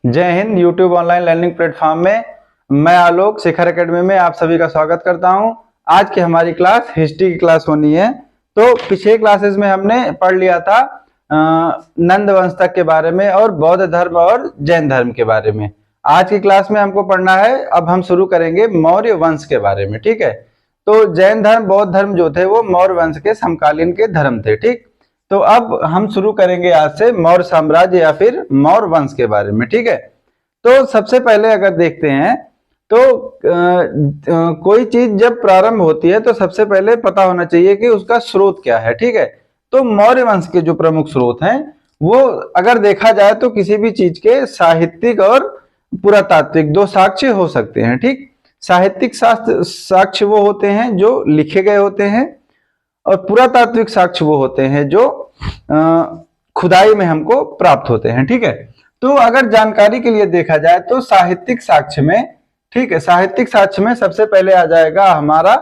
जय Hind. YouTube online learning platform में मैं आलोक शिखर एकेडमी में आप सभी का स्वागत करता हूं। आज की हमारी क्लास हिस्ट्री की क्लास होनी है। तो पिछले क्लासेस में हमने पढ़ लिया था नंद वंश तक के बारे में और बौद्ध धर्म और जैन धर्म के बारे में। आज की क्लास में हमको पढ़ना है, अब हम शुरू करेंगे मौर्य वंश के बारे में। ठीक है, तो जैन धर्म बौद्ध धर्म जो थे वो मौर्य वंश के समकालीन के धर्म थे। ठीक, तो अब हम शुरू करेंगे आज से मौर्य साम्राज्य या फिर मौर्य वंश के बारे में। ठीक है, तो सबसे पहले अगर देखते हैं तो कोई चीज जब प्रारंभ होती है तो सबसे पहले पता होना चाहिए कि उसका स्रोत क्या है। ठीक है, तो मौर्य वंश के जो प्रमुख स्रोत हैं वो अगर देखा जाए तो किसी भी चीज के साहित्यिक और पुरातात्विक दो साक्ष्य हो सकते हैं। ठीक, साहित्यिक साक्ष्य वो होते हैं जो लिखे गए होते हैं और पुरातात्विक साक्ष्य वो होते हैं जो खुदाई में हमको प्राप्त होते हैं। ठीक है, तो अगर जानकारी के लिए देखा जाए तो साहित्यिक साक्ष्य में, ठीक है, साहित्यिक साक्ष्य में सबसे पहले आ जाएगा हमारा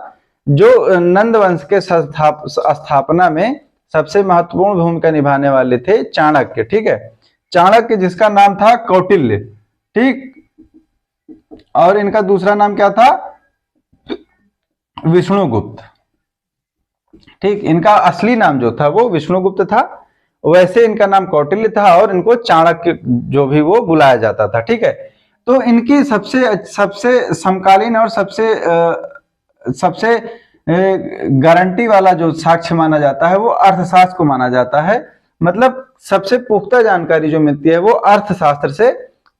जो नंद वंश के स्थापना में सबसे महत्वपूर्ण भूमिका निभाने वाले थे चाणक्य। ठीक है, चाणक्य जिसका नाम था कौटिल्य। ठीक, और इनका दूसरा नाम क्या था? विष्णुगुप्त। ठीक, इनका असली नाम जो था वो विष्णुगुप्त था, वैसे इनका नाम कौटिल्य था और इनको चाणक्य जो भी वो बुलाया जाता था। ठीक है, तो इनकी सबसे समकालीन और सबसे गारंटी वाला जो साक्ष्य माना जाता है वो अर्थशास्त्र को माना जाता है। मतलब सबसे पुख्ता जानकारी जो मिलती है वो अर्थशास्त्र से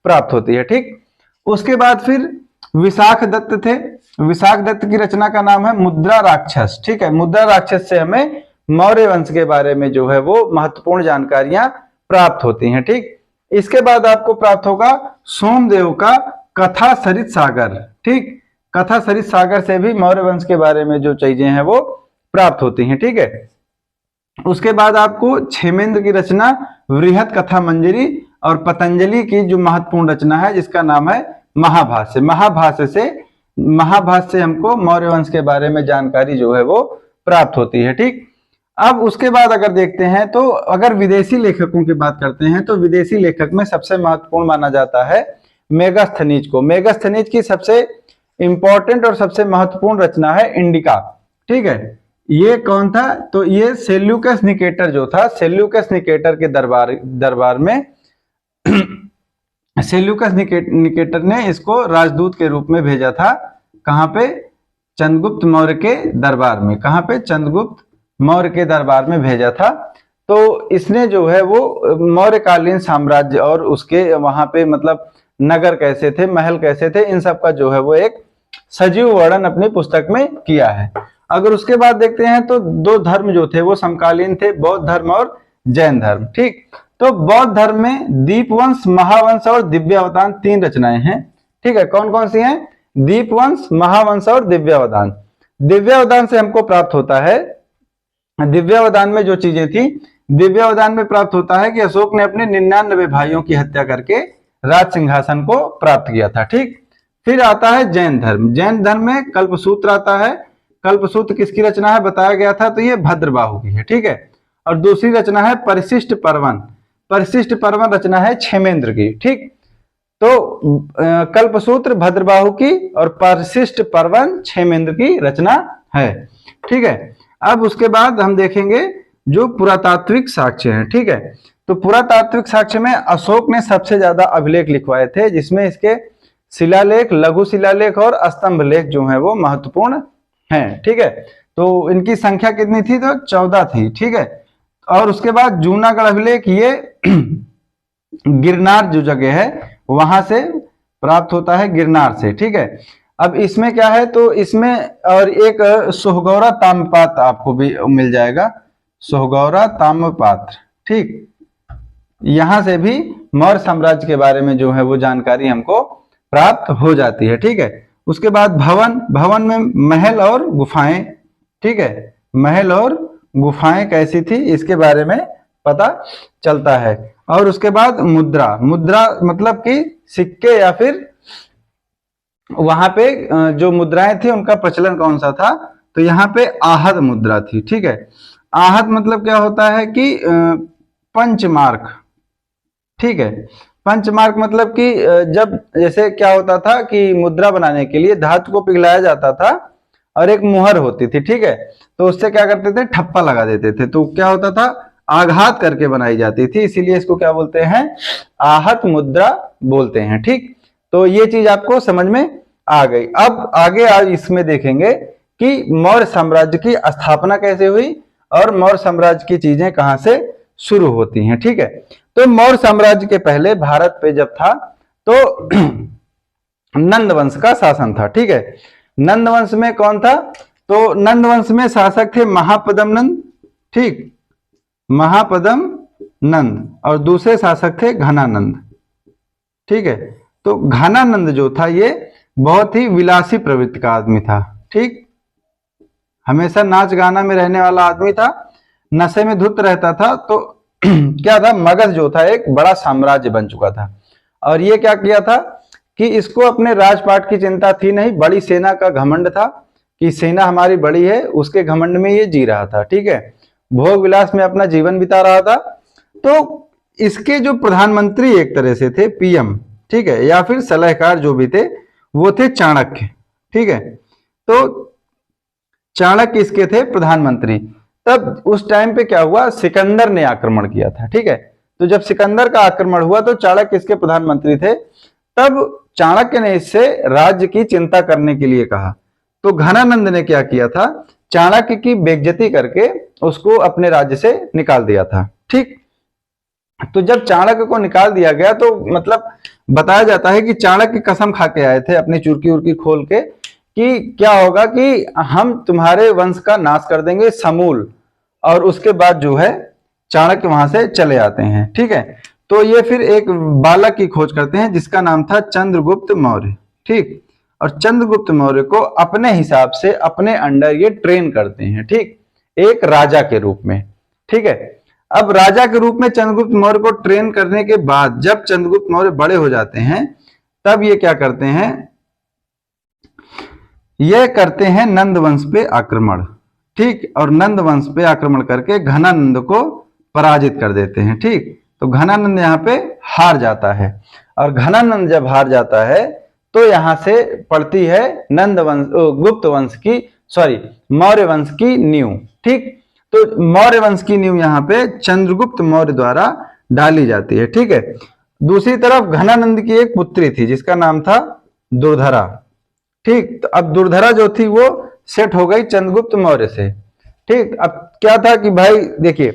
प्राप्त होती है। ठीक, उसके बाद फिर विशाख दत्त थे। विशाख दत्त की रचना का नाम है मुद्रा राक्षस। ठीक है, मुद्रा राक्षस से हमें मौर्य वंश के बारे में जो है वो महत्वपूर्ण जानकारियां प्राप्त होती हैं। ठीक, इसके बाद आपको प्राप्त होगा सोमदेव का कथा सरित सागर। ठीक, कथा सरित सागर से भी मौर्य वंश के बारे में जो चीजें हैं वो प्राप्त होती हैं। ठीक है, उसके बाद आपको क्षेमेंद्र की रचना वृहत कथा मंजरी और पतंजलि की जो महत्वपूर्ण रचना है जिसका नाम है महाभाष्य। महाभाष्य से हमको मौर्य वंश के बारे में जानकारी जो है वो प्राप्त होती है। ठीक, अब उसके बाद अगर देखते हैं तो अगर विदेशी लेखकों की बात करते हैं तो विदेशी लेखक में सबसे महत्वपूर्ण माना जाता है मेगास्थनीज को। मेगास्थनीज की सबसे इंपॉर्टेंट और सबसे महत्वपूर्ण रचना है इंडिका। ठीक है, ये कौन था? तो ये सेल्यूकस निकेटर जो था, सेल्यूकस निकेटर के दरबार में सेल्यूकस निकेटर ने इसको राजदूत के रूप में भेजा था। कहां पे? चंद्रगुप्त मौर्य के दरबार में। कहां पे? चंद्रगुप्त मौर्य के दरबार में भेजा था। तो इसने जो है वो मौर्यकालीन साम्राज्य और उसके वहां पे मतलब नगर कैसे थे, महल कैसे थे, इन सब का जो है वो एक सजीव वर्णन अपनी पुस्तक में किया है। अगर उसके बाद देखते हैं तो दो धर्म जो थे वो समकालीन थे, बौद्ध धर्म और जैन धर्म। ठीक, तो बौद्ध धर्म में दीपवंश, महावंश और दिव्यावदान तीन रचनाएं हैं। ठीक है, कौन कौन सी हैं? दीपवंश, महावंश और दिव्यावदान। दिव्यावदान से हमको प्राप्त होता है, दिव्यावदान में जो चीजें थी, दिव्यावदान में प्राप्त होता है कि अशोक ने अपने 99 भाइयों की हत्या करके राज सिंहासन को प्राप्त किया था। ठीक, फिर आता है जैन धर्म। जैन धर्म में कल्पसूत्र आता है। कल्पसूत्र किसकी रचना है बताया गया था, तो ये भद्रबाहु की है। ठीक है, और दूसरी रचना है परिशिष्ट पर्वन। परिशिष्ट पर्वन रचना है क्षेमेंद्र की। ठीक, तो कल्पसूत्र भद्रबाहु की और परिशिष्ट पर्वन क्षेमेंद्र की रचना है। ठीक है, अब उसके बाद हम देखेंगे जो पुरातात्विक साक्ष्य हैं। ठीक है, तो पुरातात्विक साक्ष्य में अशोक ने सबसे ज्यादा अभिलेख लिखवाए थे, जिसमें इसके शिलालेख, लघु शिलालेख और स्तंभ लेख जो है वो महत्वपूर्ण हैं। ठीक है, तो इनकी संख्या कितनी थी? तो 14 थी। ठीक है, और उसके बाद जूनागढ़ अभिलेख, ये गिरनार जो जगह है वहां से प्राप्त होता है, गिरनार से। ठीक है, अब इसमें क्या है तो इसमें और एक सोहगौरा ताम्रपात्र आपको भी मिल जाएगा, सोहगौरा ताम्रपात्र। ठीक, यहां से भी मौर्य साम्राज्य के बारे में जो है वो जानकारी हमको प्राप्त हो जाती है। ठीक है, उसके बाद भवन, भवन में महल और गुफाएं। ठीक है, महल और गुफाएं कैसी थी इसके बारे में पता चलता है। और उसके बाद मुद्रा, मुद्रा मतलब कि सिक्के या फिर वहां पे जो मुद्राएं थी उनका प्रचलन कौन सा था, तो यहाँ पे आहत मुद्रा थी। ठीक है, आहत मतलब क्या होता है कि पंचमार्क। ठीक है, पंचमार्क मतलब कि जब जैसे क्या होता था कि मुद्रा बनाने के लिए धातु को पिघलाया जाता था और एक मुहर होती थी, ठीक है, तो उससे क्या करते थे, ठप्पा लगा देते थे, तो क्या होता था, आघात करके बनाई जाती थी, इसीलिए इसको क्या बोलते हैं, आहत मुद्रा बोलते हैं। ठीक, तो ये चीज आपको समझ में आ गई। अब आगे आज इसमें देखेंगे कि मौर्य साम्राज्य की स्थापना कैसे हुई और मौर्य साम्राज्य की चीजें कहां से शुरू होती हैं। ठीक है, तो मौर्य साम्राज्य के पहले भारत पे जब था तो नंद वंश का शासन था। ठीक है, नंद वंश में कौन था, तो नंद वंश में शासक थे महापद्म नंद, ठीक, महापद्म नंद, और दूसरे शासक थे घनानंद। ठीक है, तो घनानंद जो था ये बहुत ही विलासी प्रवृत्ति का आदमी था। ठीक, हमेशा नाच गाना में रहने वाला आदमी था, नशे में धुत रहता था, तो क्या था, मगध जो था एक बड़ा साम्राज्य बन चुका था। और ये क्या किया था कि इसको अपने राजपाट की चिंता थी नहीं, बड़ी सेना का घमंड था कि सेना हमारी बड़ी है, उसके घमंड में ये जी रहा था। ठीक है, भोग विलास में अपना जीवन बिता रहा था। तो इसके जो प्रधानमंत्री एक तरह से थे पीएम, ठीक है, या फिर सलाहकार जो भी थे, वो थे चाणक्य। ठीक है, तो चाणक्य इसके थे प्रधानमंत्री। तब उस टाइम पे क्या हुआ, सिकंदर ने आक्रमण किया था। ठीक है, तो जब सिकंदर का आक्रमण हुआ तो चाणक्य इसके प्रधानमंत्री थे। तब चाणक्य ने इससे राज्य की चिंता करने के लिए कहा, तो घनानंद ने क्या किया था, चाणक्य की बेइज्जती करके उसको अपने राज्य से निकाल दिया था। ठीक, तो जब चाणक्य को निकाल दिया गया तो मतलब बताया जाता है कि चाणक्य कसम खा के आए थे अपनी चुरकी उर्की खोल के कि क्या होगा कि हम तुम्हारे वंश का नाश कर देंगे समूल, और उसके बाद जो है चाणक्य वहां से चले आते हैं। ठीक है, तो ये फिर एक बालक की खोज करते हैं जिसका नाम था चंद्रगुप्त मौर्य। ठीक, और चंद्रगुप्त मौर्य को अपने हिसाब से अपने अंडर ये ट्रेन करते हैं। ठीक, एक राजा के रूप में। ठीक है, अब राजा के रूप में चंद्रगुप्त मौर्य को ट्रेन करने के बाद जब चंद्रगुप्त मौर्य बड़े हो जाते हैं तब ये क्या करते हैं, ये करते हैं नंद वंश पे आक्रमण। ठीक, और नंद वंश पे आक्रमण करके घनानंद को पराजित कर देते हैं। ठीक, तो घनानंद यहाँ पे हार जाता है, और घनानंद जब हार जाता है तो यहां से पड़ती है नंद वंश, गुप्त वंश की, सॉरी, मौर्य वंश की नींव। ठीक, तो मौर्य वंश की नींव यहाँ पे चंद्रगुप्त मौर्य द्वारा डाली जाती है। ठीक है, दूसरी तरफ घनानंद की एक पुत्री थी जिसका नाम था दुर्धरा। ठीक, तो अब दुर्धरा जो थी वो सेट हो गई चंद्रगुप्त मौर्य से। ठीक, अब क्या था कि भाई देखिए,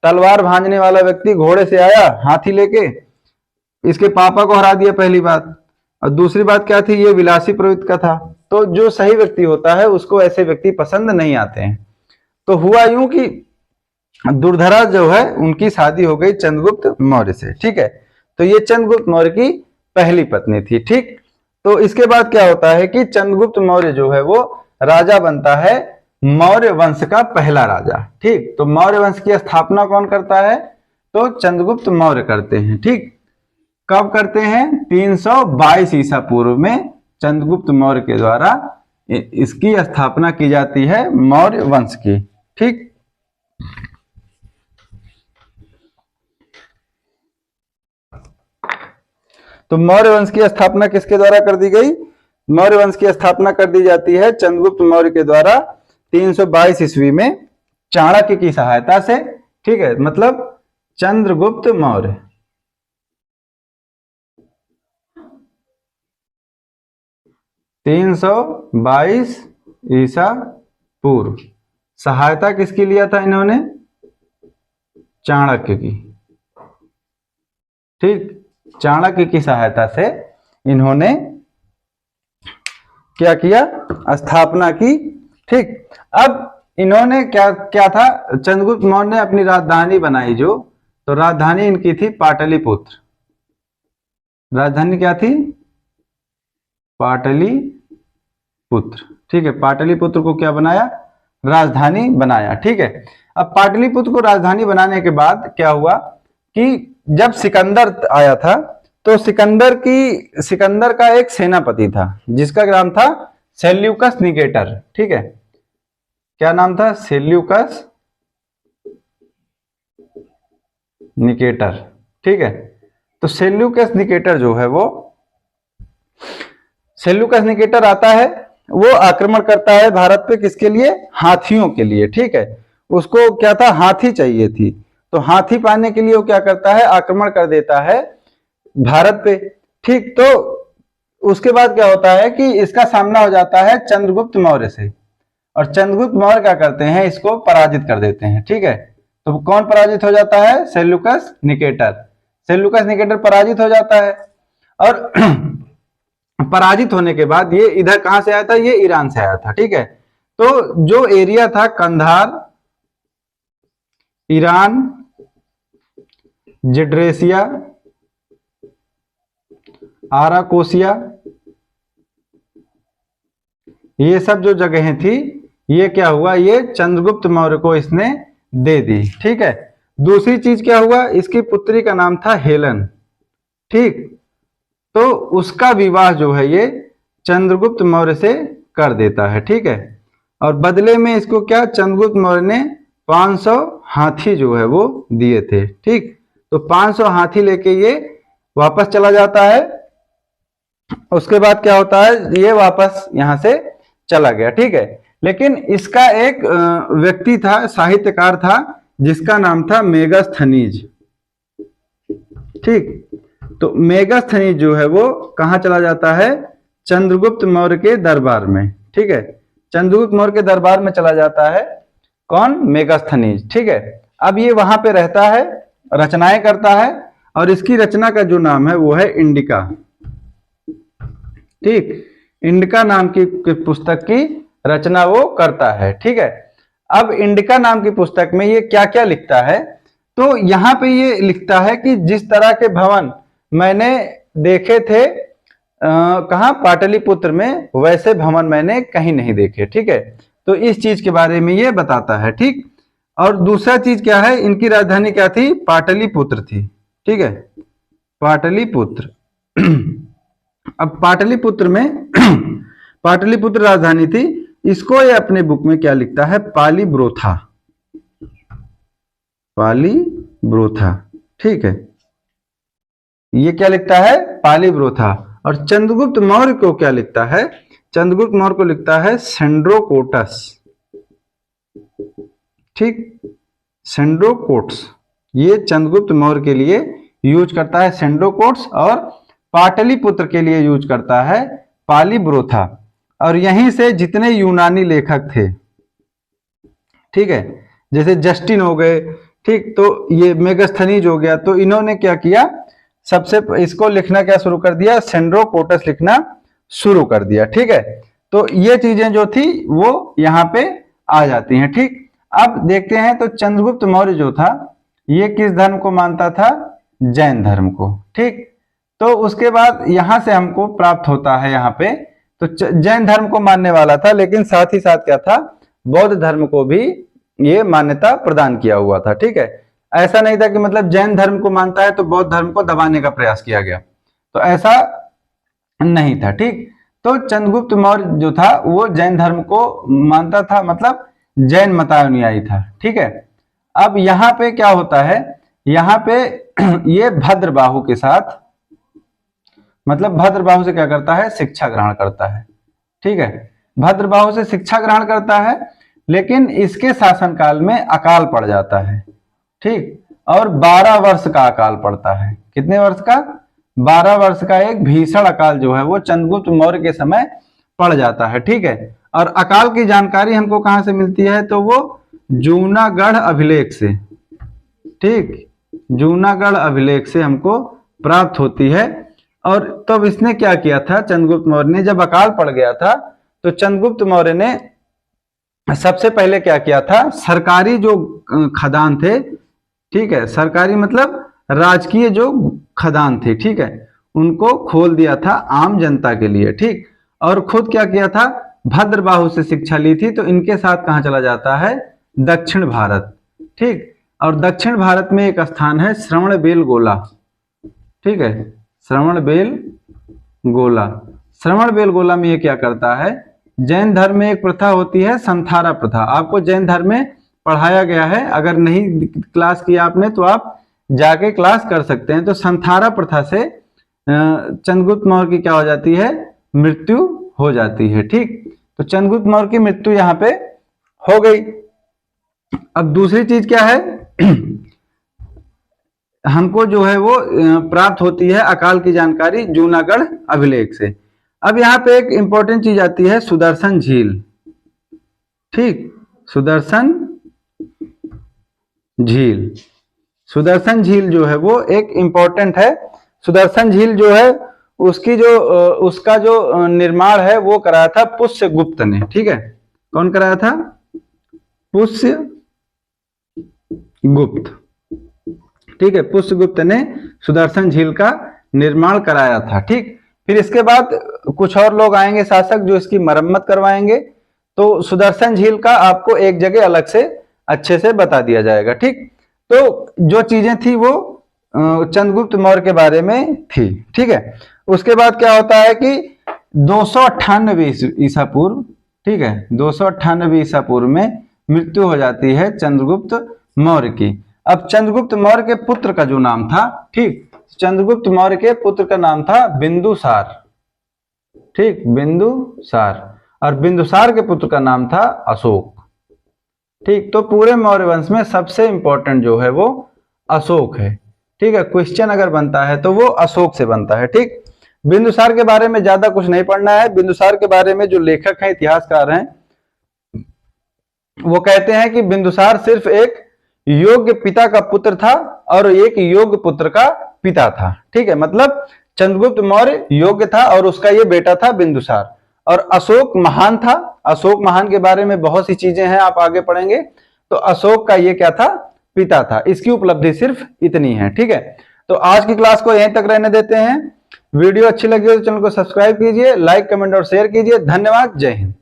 तलवार भांजने वाला व्यक्ति घोड़े से आया हाथी लेके, इसके पापा को हरा दिया पहली बात, और दूसरी बात क्या थी, ये विलासी प्रवृत्ति का था, तो जो सही व्यक्ति होता है उसको ऐसे व्यक्ति पसंद नहीं आते हैं। तो हुआ यूं कि दुर्धरा जो है उनकी शादी हो गई चंद्रगुप्त मौर्य से। ठीक है, तो ये चंद्रगुप्त मौर्य की पहली पत्नी थी। ठीक, तो इसके बाद क्या होता है कि चंद्रगुप्त मौर्य जो है वो राजा बनता है, मौर्य वंश का पहला राजा। ठीक, तो मौर्य वंश की स्थापना कौन करता है, तो चंद्रगुप्त मौर्य करते हैं। ठीक, कब करते हैं, 322 ईसा पूर्व में चंद्रगुप्त मौर्य के द्वारा इसकी स्थापना की जाती है मौर्य वंश की। ठीक, तो मौर्य वंश की स्थापना किसके द्वारा कर दी गई, मौर्य वंश की स्थापना कर दी जाती है चंद्रगुप्त मौर्य के द्वारा 322 ईस्वी में चाणक्य की सहायता से। ठीक है, मतलब चंद्रगुप्त मौर्य 322 ईसा पूर्व, सहायता किसकी लिया था इन्होंने, चाणक्य की। ठीक, चाणक्य की सहायता से इन्होंने क्या किया, स्थापना की। ठीक, अब इन्होंने क्या क्या था, चंद्रगुप्त मौर्य ने अपनी राजधानी बनाई जो, तो राजधानी इनकी थी पाटलिपुत्र। राजधानी क्या थी, पाटलिपुत्र। ठीक है, पाटलिपुत्र को क्या बनाया, राजधानी बनाया। ठीक है, अब पाटलिपुत्र को राजधानी बनाने के बाद क्या हुआ कि जब सिकंदर आया था तो सिकंदर का एक सेनापति था जिसका नाम था सेल्यूकस निकेटर। ठीक है, क्या नाम था, तो सेल्यूकस निकेटर जो है वो, सेल्यूकस निकेटर आता है, वो आक्रमण करता है भारत पे, किसके लिए? हाथियों के लिए, ठीक है। उसको क्या था? हाथी चाहिए थी, तो हाथी पाने के लिए वो क्या करता है? आक्रमण कर देता है भारत पे, ठीक। तो उसके बाद क्या होता है कि इसका सामना हो जाता है चंद्रगुप्त मौर्य से, और चंद्रगुप्त मौर्य क्या करते हैं? इसको पराजित कर देते हैं, ठीक है। तो कौन पराजित हो जाता है? Seleucus Nicator. सेल्यूकस निकेटर पराजित हो जाता है, और पराजित होने के बाद ये इधर कहां से आया था? ये ईरान से आया था, ठीक है। तो जो एरिया था कंधार, ईरान, जेड्रेसिया, आराकोसिया, ये सब जो जगहें थी, ये क्या हुआ? ये चंद्रगुप्त मौर्य को इसने दे दी, ठीक है। दूसरी चीज क्या हुआ? इसकी पुत्री का नाम था हेलन, ठीक। तो उसका विवाह जो है ये चंद्रगुप्त मौर्य से कर देता है, ठीक है। और बदले में इसको क्या? चंद्रगुप्त मौर्य ने 500 हाथी जो है वो दिए थे, ठीक। तो 500 हाथी लेके ये वापस चला जाता है। उसके बाद क्या होता है? ये वापस यहां से चला गया, ठीक है। लेकिन इसका एक व्यक्ति था, साहित्यकार था, जिसका नाम था मेगास्थनीज, ठीक। तो मेगास्थनीज जो है वो कहां चला जाता है? चंद्रगुप्त मौर्य के दरबार में, ठीक है। चंद्रगुप्त मौर्य के दरबार में चला जाता है कौन? मेगास्थनीज, ठीक है। अब ये वहां पे रहता है, रचनाएं करता है, और इसकी रचना का जो नाम है वो है इंडिका, ठीक। इंडिका नाम की पुस्तक की रचना वो करता है, ठीक है। अब इंडिका नाम की पुस्तक में ये क्या क्या लिखता है? तो यहां पे ये लिखता है कि जिस तरह के भवन मैंने देखे थे कहां? पाटलिपुत्र में, वैसे भवन मैंने कहीं नहीं देखे, ठीक है। तो इस चीज के बारे में ये बताता है, ठीक। और दूसरा चीज क्या है? इनकी राजधानी क्या थी? पाटलिपुत्र थी, ठीक है, पाटलिपुत्र। अब पाटलिपुत्र में पाटलिपुत्र राजधानी थी। इसको ये अपने बुक में क्या लिखता है? पालीब्रोथा, पालीब्रोथा, ठीक है। ये क्या लिखता है? पालीब्रोथा। और चंद्रगुप्त मौर्य को क्या लिखता है? चंद्रगुप्त मौर्य को लिखता है सेंड्रोकोटस, ठीक, सेंड्रोकोट्स। ये चंद्रगुप्त मौर्य के लिए यूज करता है सेंड्रोकोट्स, और पाटलिपुत्र के लिए यूज करता है पालीब्रोथा। और यहीं से जितने यूनानी लेखक थे, ठीक है, जैसे जस्टिन हो गए, ठीक, तो ये मेगास्थनीज हो गया, तो इन्होंने क्या किया? सबसे इसको लिखना क्या शुरू कर दिया? सेंड्रोकोटस लिखना शुरू कर दिया, ठीक है। तो ये चीजें जो थी वो यहाँ पे आ जाती हैं, ठीक। अब देखते हैं, तो चंद्रगुप्त मौर्य जो था ये किस धर्म को मानता था? जैन धर्म को, ठीक। तो उसके बाद यहां से हमको प्राप्त होता है यहाँ पे, तो जैन धर्म को मानने वाला था, लेकिन साथ ही साथ क्या था? बौद्ध धर्म को भी ये मान्यता प्रदान किया हुआ था, ठीक है। ऐसा नहीं था कि मतलब जैन धर्म को मानता है तो बौद्ध धर्म को दबाने का प्रयास किया गया, तो ऐसा नहीं था, ठीक। तो चंद्रगुप्त मौर्य जो था वो जैन धर्म को मानता था, मतलब जैन मतानुयायी था, ठीक है। अब यहाँ पे क्या होता है? यहाँ पे ये भद्रबाहु के साथ, मतलब भद्रबाहु से क्या करता है? शिक्षा ग्रहण करता है, ठीक है। भद्रबाहु से शिक्षा ग्रहण करता है, लेकिन इसके शासनकाल में अकाल पड़ जाता है, ठीक। और 12 वर्ष का अकाल पड़ता है। कितने वर्ष का? 12 वर्ष का एक भीषण अकाल जो है वो चंद्रगुप्त मौर्य के समय पड़ जाता है, ठीक है। और अकाल की जानकारी हमको कहां से मिलती है? तो वो जूनागढ़ अभिलेख से, ठीक, जूनागढ़ अभिलेख से हमको प्राप्त होती है। और तब इसने क्या किया था? चंद्रगुप्त मौर्य ने जब अकाल पड़ गया था, तो चंद्रगुप्त मौर्य ने सबसे पहले क्या किया था? सरकारी जो खदान थे, ठीक है, सरकारी मतलब राजकीय जो खदान थे, ठीक है, उनको खोल दिया था आम जनता के लिए, ठीक। और खुद क्या किया था? भद्रबाहु से शिक्षा ली थी, तो इनके साथ कहां चला जाता है? दक्षिण भारत, ठीक। और दक्षिण भारत में एक स्थान है श्रवणबेलगोला, ठीक है, श्रवणबेलगोला। श्रवणबेलगोला में ये क्या करता है? जैन धर्म में एक प्रथा होती है संथारा प्रथा, आपको जैन धर्म में पढ़ाया गया है, अगर नहीं क्लास किया आपने तो आप जाके क्लास कर सकते हैं। तो संथारा प्रथा से चंद्रगुप्त मौर्य की क्या हो जाती है, मृत्यु हो जाती है। ठीक, तो चंद्रगुप्त मौर्य की मृत्यु यहाँ पे हो गई। अब दूसरी चीज क्या है हमको जो है वो प्राप्त होती है अकाल की जानकारी जूनागढ़ अभिलेख से। अब यहाँ पे एक इंपॉर्टेंट चीज आती है सुदर्शन झील। ठीक, सुदर्शन झील, सुदर्शन झील जो है वो एक इंपॉर्टेंट है। सुदर्शन झील जो है उसका जो निर्माण है वो कराया था पुष्यगुप्त ने। ठीक है, कौन कराया था, पुष्यगुप्त। ठीक है, पुष्यगुप्त ने सुदर्शन झील का निर्माण कराया था। ठीक, फिर इसके बाद कुछ और लोग आएंगे शासक जो इसकी मरम्मत करवाएंगे। तो सुदर्शन झील का आपको एक जगह अलग से अच्छे से बता दिया जाएगा। ठीक, तो जो चीजें थी वो चंद्रगुप्त मौर्य के बारे में थी। ठीक है, उसके बाद क्या होता है कि 298 ईसा पूर्व, ठीक है, 298 ईसा पूर्व में मृत्यु हो जाती है चंद्रगुप्त मौर्य की। अब चंद्रगुप्त मौर्य के पुत्र का जो नाम था, ठीक, चंद्रगुप्त मौर्य के पुत्र का नाम था बिंदुसार। ठीक, बिंदुसार, और बिंदुसार के पुत्र का नाम था अशोक। ठीक, तो पूरे मौर्य वंश में सबसे इंपॉर्टेंट जो है वो अशोक है। ठीक है, क्वेश्चन अगर बनता है तो वो अशोक से बनता है। ठीक, बिंदुसार के बारे में ज्यादा कुछ नहीं पढ़ना है। बिंदुसार के बारे में जो लेखक हैं, इतिहासकार हैं, वो कहते हैं कि बिंदुसार सिर्फ एक योग्य पिता का पुत्र था और एक योग्य पुत्र का पिता था। ठीक है, मतलब चंद्रगुप्त मौर्य योग्य था और उसका ये बेटा था बिंदुसार। और अशोक महान था। अशोक महान के बारे में बहुत सी चीजें हैं, आप आगे पढ़ेंगे। तो अशोक का ये क्या था, पिता था। इसकी उपलब्धि सिर्फ इतनी है। ठीक है, तो आज की क्लास को यहीं तक रहने देते हैं। वीडियो अच्छी लगी हो तो चैनल को सब्सक्राइब कीजिए, लाइक, कमेंट और शेयर कीजिए। धन्यवाद, जय हिंद।